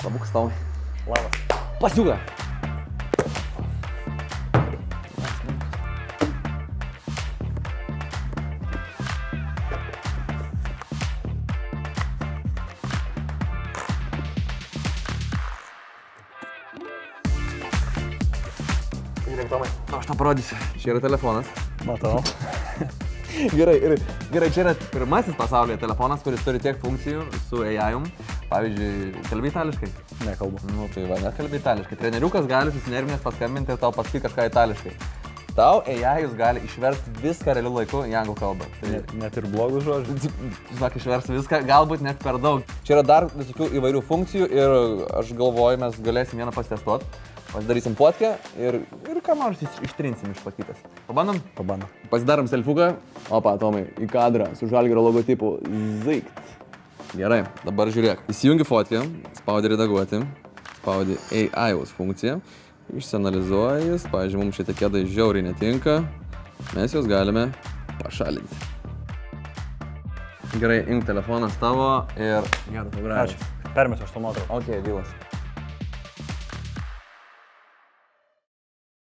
Labas tau. Labas. Pasiūga. Žiūrėk, Tomai. Aš tau parodysiu. Čia yra telefonas. Matau. Gerai, čia yra pirmasis pasaulyje telefonas, kuris turi tiek funkcijų su AI-um. Pavyzdžiui, kalbi itališkai? Nekalbu. Nu tai va, nekalbi itališkai. Treneriukas gali susinervinęs paskambinti ir tau pasakyti kažką itališkai. Tau AI-us gali išversti viską realiu laiku į anglų kalbą. Tai, Net ir blogus žodžius. žinok, išvers viską, galbūt net per daug. Čia yra dar visokių įvairių funkcijų ir aš galvoju, mes galėsim vieną pasitestuoti. Pasidarysim fotkę ir ką nors ištrinsim iš pakytės. Pabandom? Pabandom. Pasidarom selfiuką. Opa, Tomai, į kadrą su Žalgirio logotipu. Zaikt. Gerai, dabar žiūrėk. Įsijungi fotkę, spaudi redaguoti, spaudi AI-us funkciją, išsianalizuoji, pavyzdžiui, mums šitie kėdai žiauriai netinka, mes juos galime pašalinti. Gerai, imk telefonas tavo ir... Gerai, Ačiū. Permesiu aš to nuotrauką. Ok, dylas.